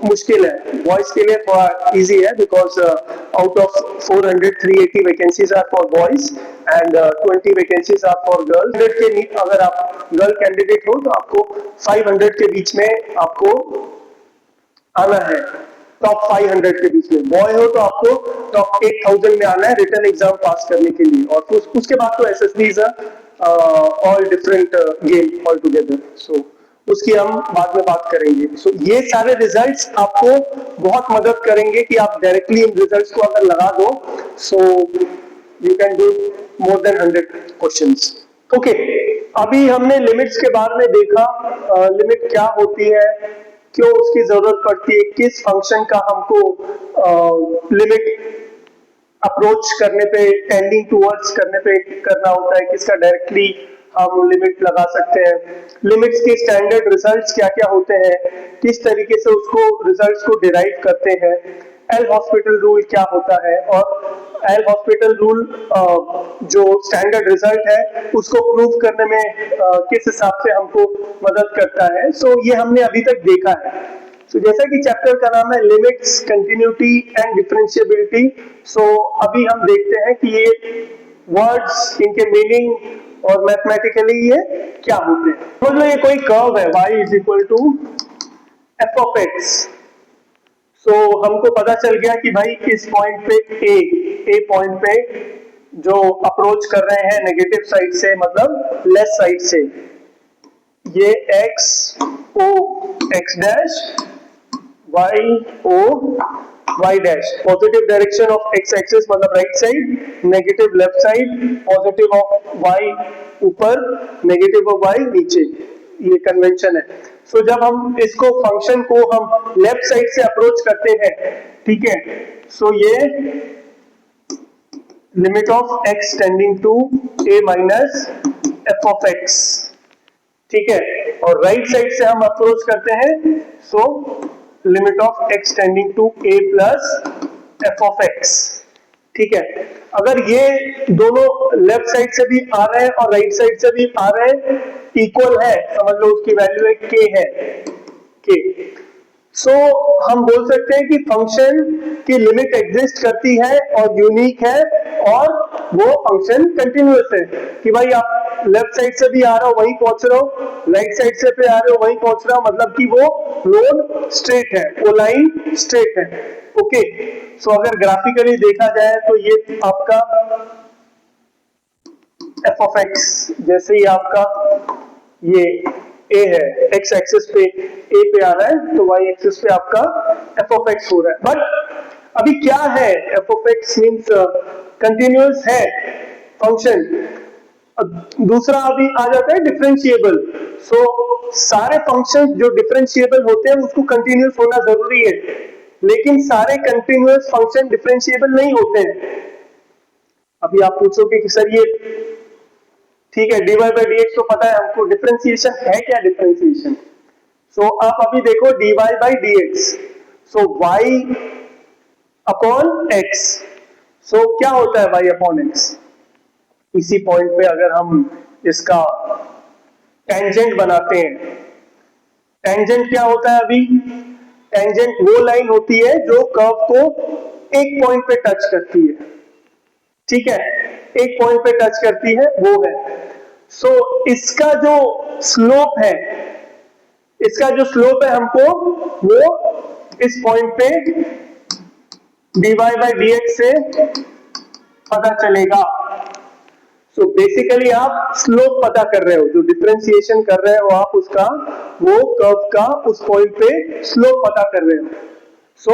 मुश्किल है। बॉयज के लिए थोड़ा इजी है, because out of 400 380 vacancies are for boys and 20 vacancies are for girls. 100 के अगर आप गर्ल कैंडिडेट हो तो आपको 500 के बीच में आपको आना है, टॉप 500 के बीच में। बॉय हो तो आपको टॉप 8000 में आना है रिटर्न एग्जाम पास करने के लिए। और उसके बाद तो SSBs all different game all together, so उसकी हम बाद में बात करेंगे। सो ये सारे रिजल्ट्स आपको बहुत मदद करेंगे कि आप डायरेक्टली इन रिजल्ट्स को अगर लगा दो, so you can do more than 100 questions. Okay, अभी हमने लिमिट्स के बारे में देखा, लिमिट क्या होती है, क्यों उसकी जरूरत पड़ती है, किस फंक्शन का हमको लिमिट अप्रोच करने पे, टेंडिंग टूवर्ड्स करने पे करना होता है, किसका डायरेक्टली हम लिमिट लगा सकते हैं, लिमिट्स के स्टैंडर्ड रिजल्ट्स क्या क्या होते हैं, किस तरीके से उसको रिजल्ट्स को डिराइव करते हैं, एल हॉस्पिटल रूल क्या होता है, और एल हॉस्पिटल रूल जो स्टैंडर्ड रिजल्ट है उसको प्रूव करने में किस हिसाब से हमको मदद करता है। सो ये हमने अभी तक देखा है। सो जैसा कि चैप्टर का नाम है लिमिट्स, कंटिन्यूटी एंड डिफरेंशिएबिलिटी, सो अभी हम देखते हैं कि ये वर्ड्स, इनके मीनिंग और मैथमेटिकली ये क्या होते हैं। समझ लो ये कोई कर्व है y is equal to F of X. So हमको पता चल गया कि भाई इस पॉइंट पे ए पॉइंट पे जो अप्रोच कर रहे हैं नेगेटिव साइड से, मतलब लेफ्ट साइड से, ये x o x dash y o y dash, positive direction of x axis मतलब right side, negative left side, positive of y ऊपर, नेगेटिव ऑफ y नीचे, ये कन्वेंशन है। सो जब हम इसको फंक्शन को हम लेफ्ट साइड से अप्रोच करते हैं, ठीक है, सो ये limit of x tending to a minus f of x, ठीक है, और राइट साइड से हम अप्रोच करते हैं, so limit of x tending to a plus f of x, ठीक है। अगर ये दोनों लेफ्ट साइड से भी आ रहे हैं और राइट साइड से भी आ रहे हैं, इक्वल है, समझ लो उसकी वैल्यू है k है, k, सो हम बोल सकते हैं कि फंक्शन की लिमिट एग्जिस्ट करती है और यूनिक है, और वो फंक्शन कंटिन्यूअस है कि भाई आप लेफ्ट साइड से भी आ रहे हो वहीं पहुंच रहे हो, राइट साइड से भी आ रहे हो वहीं पहुंच रहे हो, मतलब कि वो रोड स्ट्रेट है, वो लाइन स्ट्रेट है। ओके, सो अगर ग्राफिकली देखा जाए तो ये आपका एफ ऑफ एक्स, जैसे ही आपका ये a है, x एक्सिस पे a पे आ रहा है, तो y एक्सिस पे आपका f ऑफ x हो रहा है। बट अभी क्या है, f of x means continuous है फंक्शन। दूसरा अभी आ जाता है डिफरेंशिएबल। सो सारे फंक्शंस जो डिफरेंशिएबल होते हैं उसको कंटिन्यूअस होना जरूरी है, लेकिन सारे कंटिन्यूअस फंक्शन डिफरेंशिएबल नहीं होते हैं। अभी आप पूछोगे कि सर ये ठीक है, dy बाई dx तो पता है हमको, डिफरेंशिएशन है क्या डिफरेंशिएशन? सो आप अभी देखो dy by dx, so y upon x, so क्या होता है y अपॉन x? इसी पॉइंट पे अगर हम इसका टेंजेंट बनाते हैं, टेंजेंट क्या होता है अभी? टेंजेंट वो लाइन होती है जो कर्व को एक पॉइंट पे टच करती है, ठीक है, एक पॉइंट पे टच करती है वो है। सो इसका जो स्लोप है, इसका जो स्लोप है हमको वो इस पॉइंट पे dy बाई dx से पता चलेगा। सो बेसिकली आप स्लोप पता कर रहे हो, जो डिफरेंशिएशन कर रहे हो आप उसका, वो कर्व का उस पॉइंट पे स्लोप पता कर रहे हो। सो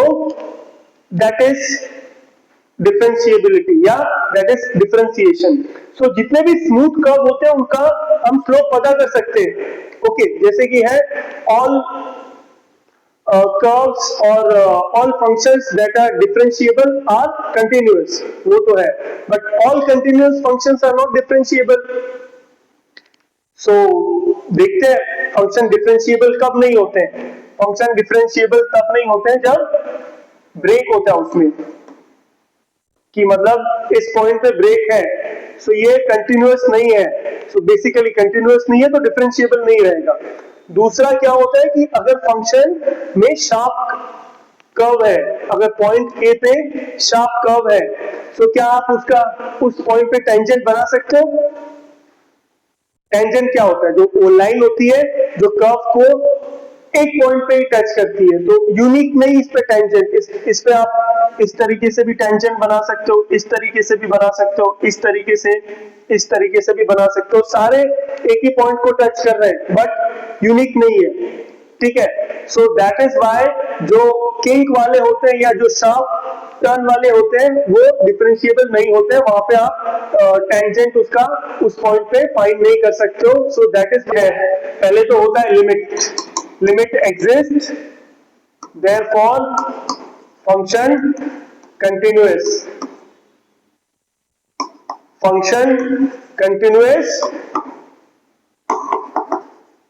दैट इज डिफरेंशिएबिलिटी या दैट इज डिफरेंशिएशन। सो जितने भी स्मूथ कर्व होते हैं उनका हम स्लोप पता कर सकते हैं। ओके, जैसे कि है all curves or all functions that are differentiable are continuous, वो तो है, but all continuous functions are not differentiable। so देखते हैं फंक्शन डिफरेंशिएबल कब नहीं होते हैं। फंक्शन डिफरेंशिएबल तब नहीं होते हैं जब ब्रेक होता है उसमें, कि मतलब इस पॉइंट पे ब्रेक है, सो ये कंटिन्यूअस नहीं है, सो बेसिकली कंटिन्यूअस नहीं है तो डिफरेंशिएबल नहीं रहेगा। दूसरा क्या होता है कि अगर फंक्शन में शार्प कर्व है, अगर पॉइंट ए पे शार्प कर्व है, तो क्या आप उसका उस पॉइंट पे टेंजेंट बना सकते हो। टेंजेंट क्या होता है, जो वो लाइन होती है जो कर्व को एक पॉइंट पे ही टच करती है, तो यूनिक नहीं इस पे टेंजेंट, इस पे आप इस तरीके से भी टेंजेंट बना सकते हो, इस तरीके से भी बना सकते हो, इस तरीके से भी बना सकते हो, सारे एक ही पॉइंट को टच कर रहे हैं बट यूनिक नहीं है, ठीक है। सो दैट इज व्हाई जो किंक वाले होते हैं या जो शार्प टर्न वाले होते हैं वो डिफरेंशिएबल नहीं होते हैं, वहां पे आप टेंजेंट उसका उस पॉइंट पे फाइंड नहीं कर सकते हो। सो दैट इज, पहले तो होता है limit exists, therefore function continuous,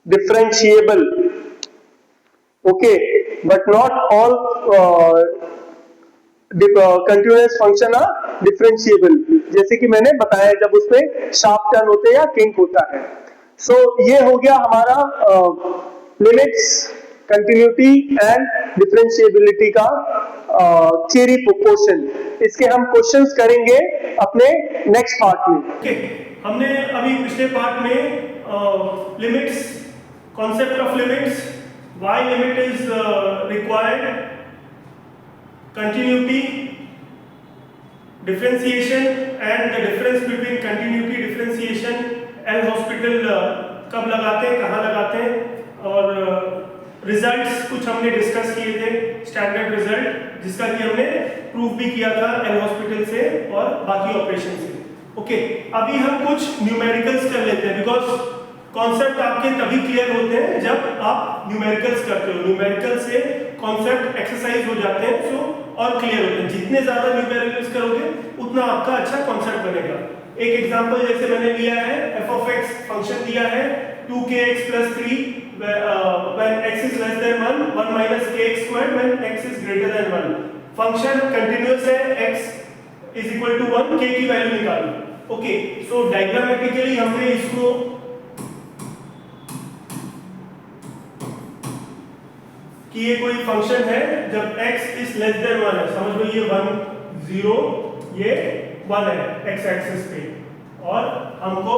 differentiable, okay, but not all continuous function are differentiable, जैसे कि मैंने बताया जब उसमें शार्प टर्न होते हैं या किंक होता है। सो ये हो गया हमारा लिमिट्स, कंटिन्यूटी एंड डिफरेंशिएबिलिटी का थियरी पोर्शन। इसके हम क्वेश्चंस करेंगे अपने नेक्स्ट पार्ट में। okay, हमने अभी पिछले पार्ट में limits, concept of limits, why limit is required, continuity, differentiation and the difference between continuity differentiation, L hospital कब लगाते हैं, कहाँ लगाते हैं, और रिजल्ट्स कुछ हमने डिस्कस किए थे, स्टैंडर्ड रिजल्ट जिसका कि हमने प्रूफ भी किया था एल हॉस्पिटल से और बाकी ऑपरेशन से। ओके, अभी हम कुछ न्यूमेरिकल्स कर लेते हैं, बिकॉज कॉन्सेप्ट आपके तभी क्लियर होते हैं जब आप न्यूमेरिकल्स करते हो। न्यूमेरिकल से कॉन्सेप्ट एक्सरसाइज हो जाते हैं, सो और क्लियर होते हैं। जितने ज्यादा न्यूमेरिकल्स करोगे उतना आपका अच्छा कॉन्सेप्ट बनेगा। एक एग्जांपल जैसे मैंने लिया है, f of x फंक्शन दिया है 2kx plus 3 when x is less than 1, 1 minus kx squared when x is greater than 1। Function continuous है, x is equal to 1, k की वैल्यू निकालो। ओके, सो डायग्रामेटिकली हमने इसको कि ये कोई फंक्शन है जब x is less than 1 है, समझ लो ये 1 0 ये 1 है x एक्सिस पे, और हमको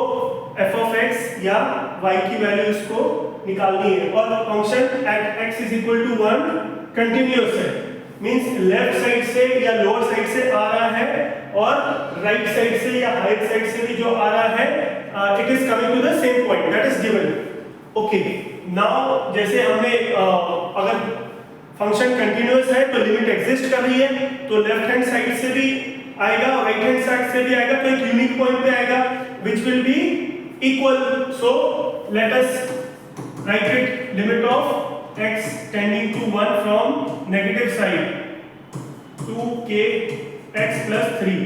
f of x या y की वैल्यू इसको निकालनी है, और function at x is equal to 1 continuous है, मींस लेफ्ट साइड से या लोअर साइड से आ रहा है और राइट साइड से या हाइट साइड से भी जो आ रहा है it is coming to the same point that is given. Okay, now जैसे हमने अगर फंक्शन कंटिन्यूअस है तो लिमिट एग्जिस्ट कर रही है, तो लेफ्ट हैंड साइड से भी आएगा और राइट हैंड साइड से भी आएगा, तो एक यूनिक पॉइंट पे आएगा which will be equal. So let us right it, limit of x tending to 1 from negative side 2kx plus 3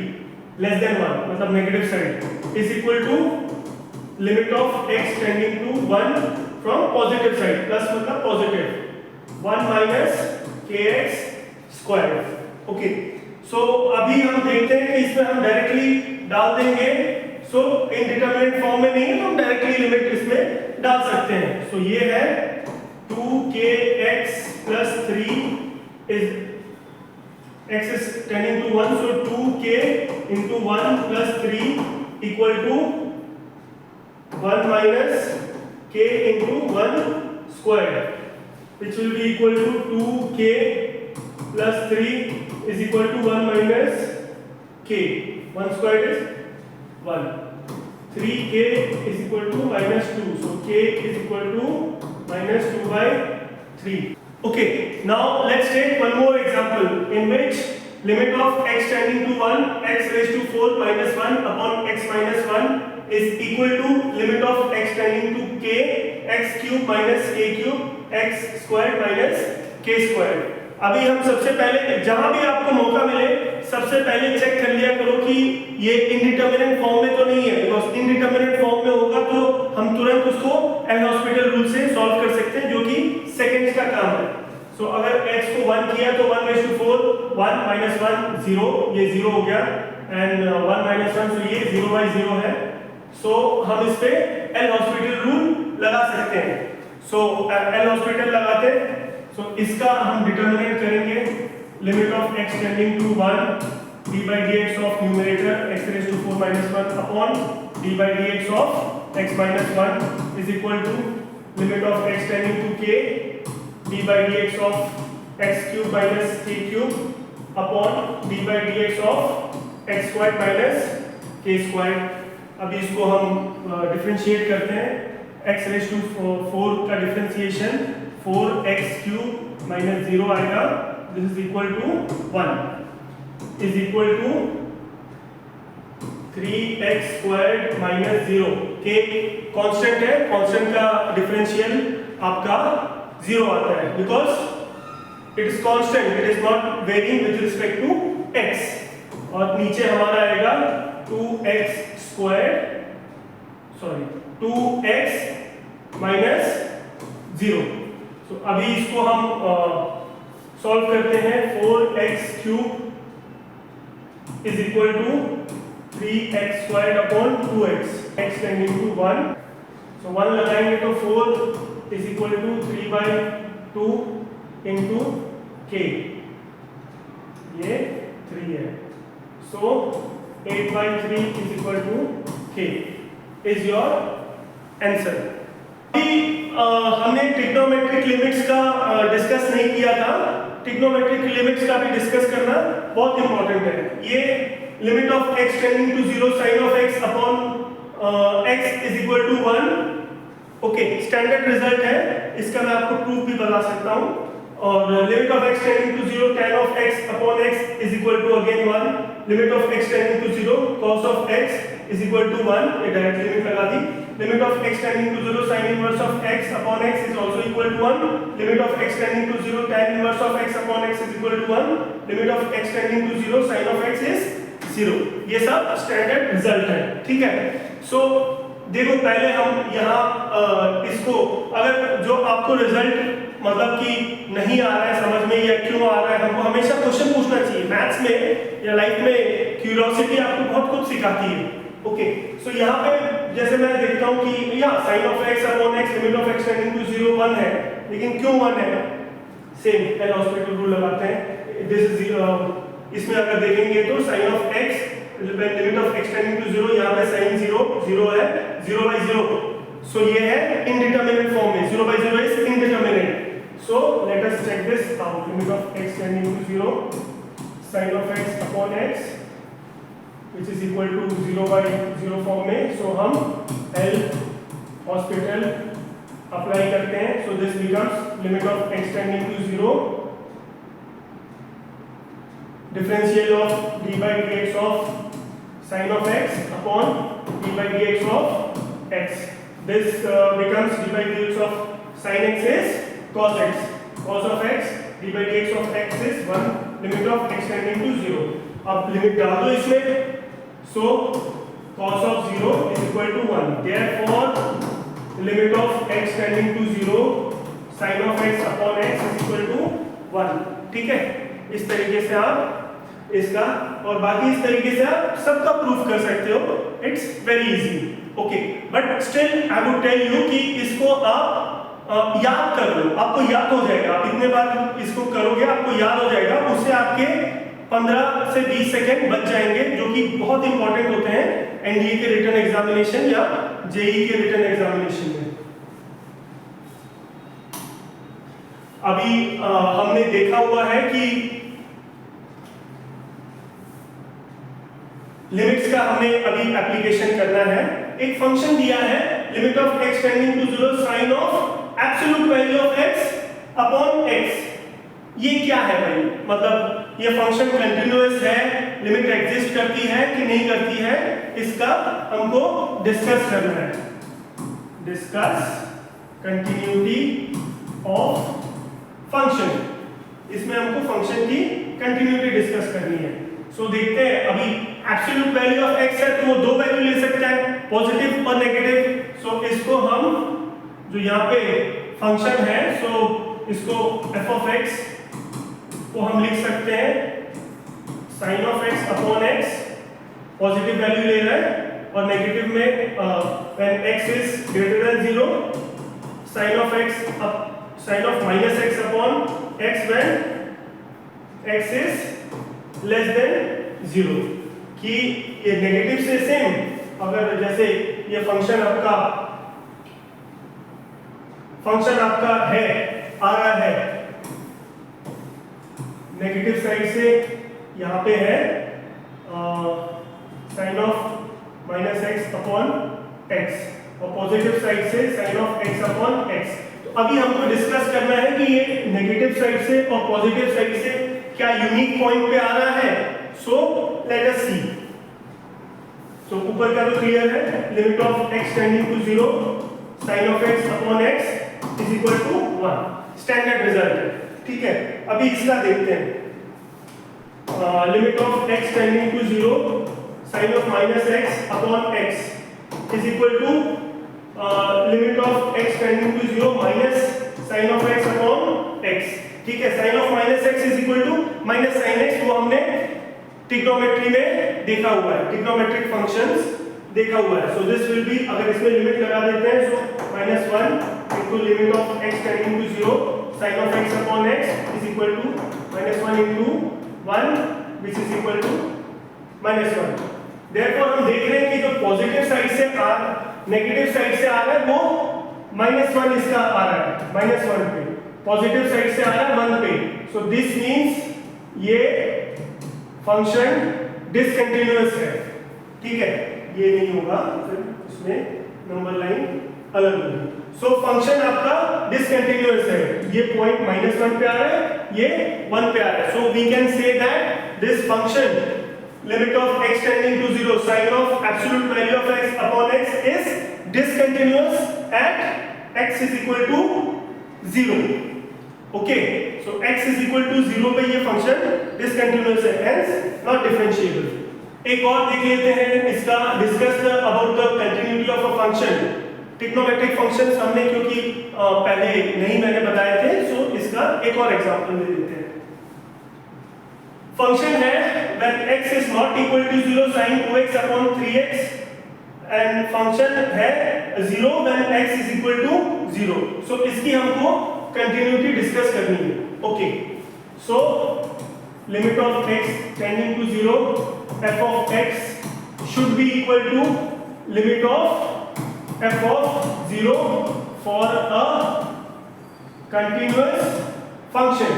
less than 1 मतलब negative side is equal to limit of x tending to 1 from positive side, plus मतलब positive 1 minus kx square। Okay, सो अभी हम देखते हैं कि इसमें हम डायरेक्टली डाल देंगे, सो इनडिटरमिनेट फॉर्म में नहीं है तो हम डायरेक्टली लिमिट इसमें डाल सकते हैं। सो ये है 2kx plus 3 is x is tending to 1, so 2k into 1 plus 3 equal to 1 minus k into 1 square, which will be equal to 2k plus 3 is equal to 1 minus k. 1 squared is 1. 3k is equal to minus 2, so k is equal to minus 2 by 3. Okay, now let's take one more example in which limit of x tending to 1, x raised to 4 minus 1 upon x minus 1 is equal to limit of x tending to k, x cube minus k cube, x squared minus k squared. अभी हम सबसे पहले जहां भी आपको मौका मिले सबसे पहले चेक कर लिया करो कि ये इनडिटरमिनेट फॉर्म में तो नहीं है, बिकॉज इनडिटरमिनेट फॉर्म में होगा तो हम तुरंत उसको एल हॉस्पिटल रूल से सॉल्व कर सकते हैं, जो कि सेकंड्स का काम है. सो अगर x को 1 किया तो 1 raised to 4, 1 minus 1 0, ये 0 हो गया, एंड 1 minus 1, so ये 0 by 0 है. सो हम इस पे एल हॉस्पिटल रूल लगा सकते हैं. सो एल हॉस्पिटल लगाते हैं. सो इसका हम डिटरमिनेट करेंगे limit of x tending to 1 d by dx of numerator x raised to 4 minus 1 upon d by dx of x minus 1 is equal to limit of x tending to k d by dx of x cube minus k cube upon d by dx of x squared minus k squared. अभी इसको हम डिफरेंशिएट करते हैं. x raised to 4 का डिफरेंशिएशन 4x cube minus 0 आएगा, this is equal to 1 is equal to 3x squared minus 0. k constant है, कांस्टेंट का डिफरेंशियल आपका 0 आता है because it is constant, it is not varying with respect to x. और नीचे हमारा आएगा 2x squared, sorry 2x minus 0. तो अभी इसको हम सॉल्व करते हैं. 4x cube is equal to 3x squared upon 2x, x tending to 1. So 1 लगाएंगे तो 4 is equal to 3 by 2 into k, ये 3 है. So 8 by 3 is equal to k is your answer. हमने ट्रिग्नोमेट्रिक लिमिट्स का डिस्कस नहीं किया था. ट्रिग्नोमेट्रिक लिमिट्स का भी डिस्कस करना बहुत इंपॉर्टेंट है. ये limit of x tending to 0 sin of x upon x is equal to 1. Okay, standard result है, इसका मैं आपको प्रूफ भी बता सकता हूँ. और limit of x tending to 0 tan of x upon x is equal to again 1. Limit of x tending to 0 cos of x is equal to 1. ये डायरेक्ट लिमिट लगा दी. Limit of x tending to 0 sin inverse of x upon x is also equal to 1. Limit of x tending to 0 tan inverse of x upon x is equal to 1. Limit of x tending to 0 sin of x is 0. ये सब स्टैंडर्ड रिजल्ट है, ठीक है. सो देखो पहले हम यहाँ इसको, अगर जो आपको रिजल्ट मतलब कि नहीं आ रहा है समझ में या क्यों आ रहा है, हमको हमेशा क्वेश्चन पूछना चाहिए. मैथ्स में या लाइफ में क्यूरियोसिटी आपको बहुत कुछ सिखाती है. ओके, सो यहाँ पे जैसे मैं देखता हूँ कि या sin of x upon x limit of x tending to 0 1 है, लेकिन क्यों 1 है? सेम एल हॉस्पिटल रूल लगाते हैं. दिस इज इसमें अगर देखेंगे तो sin of x limit of x tending to 0, यहाँ पे sin 0 0 है, 0 by 0. सो ये है इनडिटरमिनेट फॉर्म में. 0 by 0 is indeterminate. So let us check this out. Limit of x tending to 0 sin of x upon x which is equal to 0 by 0 form में. सो हम एल हॉस्पिटल अप्लाई करते हैं. So this becomes limit of x tending to 0 differential of d by dx of sin of x upon d by dx of x. This becomes d by dx of sin x is cos x. Cos of x d by dx of x is 1. Limit of x tending to 0. अब लिमिट डाल दो इसमें. So cos of 0 is equal to 1. Therefore limit of x tending to 0 sin of x upon x is equal to 1. ठीक है, इस तरीके से आप इसका और बाकी इस तरीके से आप सबका प्रूफ कर सकते हो. It's very easy. Okay, but still I would tell you कि इसको आप याद कर लो. आपको याद हो जाएगा. आप इतने बार इसको करोगे आपको याद हो जाएगा. उससे आपके 15 से 20 सेकेंड बच जाएंगे, जो कि बहुत इंपॉर्टेंट होते हैं एनडीए के रिटन एग्जामिनेशन या जेई के रिटन एग्जामिनेशन में। अभी हमने देखा हुआ है कि लिमिट्स का हमें अभी एप्लीकेशन करना है। एक फंक्शन दिया है limit of x tending to 0 sine of absolute value of x upon x। ये क्या है भाई, मतलब ये फंक्शन कंटिन्यूअस है, लिमिट एग्जिस्ट करती है कि नहीं करती है, इसका हमको डिस्कस करना है। डिस्कस कंटिन्यूटी ऑफ फंक्शन, इसमें हमको फंक्शन की कंटिन्यूटी डिस्कस करनी है। सो देखते हैं, अभी एब्सोल्यूट वैल्यू ऑफ x है तो वो दो वैल्यू ले सकता है, पॉजिटिव और नेगेटिव। सो इसको हम जो यहाँ पे फंक्शन है, सो इसको f ऑफ x को हम लिख सकते हैं sine of x upon x, positive value ले रहा है, और नेगेटिव में when x is greater than 0 sine of x sine of minus x upon x when x is less than 0। कि ये नेगेटिव से सेम, अगर जैसे ये फंक्शन आपका है, आ रहा है नेगेटिव साइड से, यहाँ पे है sine of minus x upon x, और पॉजिटिव साइड से sine of x upon x। तो अभी हमको डिस्कस करना है कि ये नेगेटिव साइड से और पॉजिटिव साइड से क्या यूनिक पॉइंट पे आ रहा है। सो लेट अस सी। सो ऊपर का तो क्लियर है, limit of x tending to 0 sine of x upon x is equal to 1, standard result है, ठीक है। अभी इसका देखते हैं, limit of x tending to 0 sine of minus x upon x is equal to limit of x tending to 0 minus sine of x upon x, ठीक है। Sine of minus x is equal to minus sine x, वो हमने ट्रिग्नोमेट्री में देखा हुआ है, ट्रिग्नोमेट्रिक फंक्शंस देखा हुआ है। सो दिस विल बी, अगर इसमें लिमिट लगा देते हैं, so -1 into limit of x tending to 0 sine of x upon x is equal to -1 into 1 which is equal to -1। Therefore हम देख रहे हैं कि जो पॉजिटिव साइड से नेगेटिव साइड से आ रहा है वो -1 इसका आ रहा है, -1 पे, पॉजिटिव साइड से आ रहा है 1 पे। सो दिस मींस ये फंक्शन डिसकंटीन्यूअस है, ठीक है। ये नहीं होगा, फिर इसमें नंबर लाइन अलग होगी। सो फंक्शन आपका डिसकंटीन्यूअस है, ये पॉइंट -1 पे आ रहा है, ये 1 पे आ रहा है। So we can say that this function limit of x tending to 0 sin of absolute value of x upon x is discontinuous at x is equal to 0. Okay, so x is equal to 0 पे ये फंक्शन discontinuous है, hence not differentiable. एक और देख लेते हैं, इसका discuss about the continuity of a function. Trigonometric functions हमने क्योंकि पहले नहीं मैंने बताए थे, सो इसका एक और एग्जांपल ले लेते हैं। फंक्शन है when x is not equal to 0 sin 2x upon 3x, and function है 0 when x is equal to 0। सो इसकी हमको कंटिन्यूटी डिस्कस करनी है। Okay, so limit of x tending to 0 f of x should be equal to limit of f of 0 for a continuous function,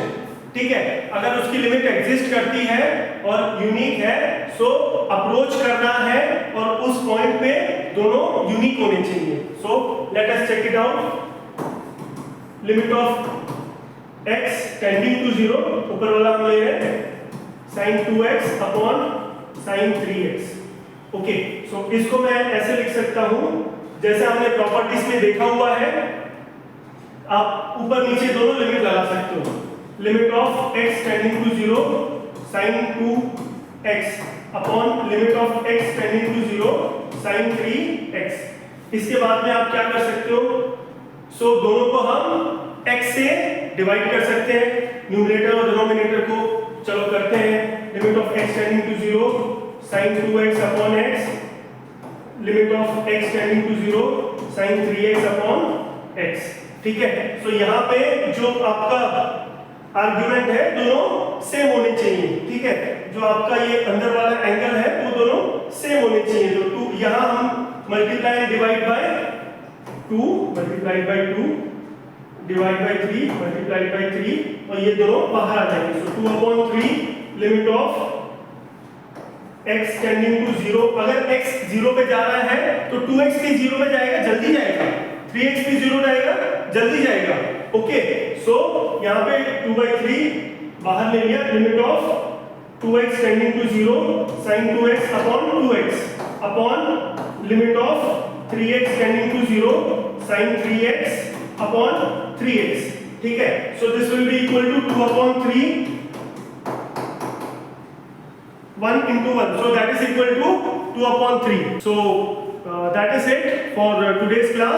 ठीक है। अगर उसकी लिमिट एग्जिस्ट करती है और यूनिक है, सो अप्रोच करना है और उस पॉइंट पे दोनों यूनिक होने चाहिए। So let us check it out. Limit of x tending to 0, ऊपर वाला हम ले रहे हैं sin 2x upon sin 3x। Okay, so इसको मैं ऐसे लिख सकता हूं जैसे हमने प्रॉपर्टीज में देखा हुआ है। आप ऊपर नीचे दोनों लिमिट लगा सकते हो। Limit of x tending to 0 sin 2x upon limit of x tending to 0 sin 3x। इसके बाद में आप क्या कर सकते हो, सो दोनों को हम x से डिवाइड कर सकते हैं, न्यूमरेटर और डिनोमिनेटर को चलो करते हैं। Limit of x tending to 0 sin 2x upon x, limit of x tending to 0 sin 3x upon x, ठीक है। सो यहाँ पे जो आपका आर्ग्यूमेंट है दोनों सेम होने चाहिए, ठीक है। जो आपका ये अंदर वाला एंगल है वो दोनों सेम होने चाहिए। तो 2 यहाँ हम multiply and divide by 2 multiplied by 2 divide by 3 multiplied by 3 और ये दोनों बाहर आ जाएंगे। So 2/3 limit of x tending to 0। अगर x 0 पे जा रहा है तो 2x भी 0 पे जाएगा, जल्दी जाएगा। 3x भी 0 जाएगा, जल्दी जाएगा। ओके, सो यहाँ पे 2/3 बाहर ले लिया, limit of 2x tending to 0 sin 2x upon 2x upon limit of 3x tending to 0 sin 3x upon 3x, ठीक है। So this will be equal to 2/3 1 into 1, so that is equal to 2/3. So that is it for today's class.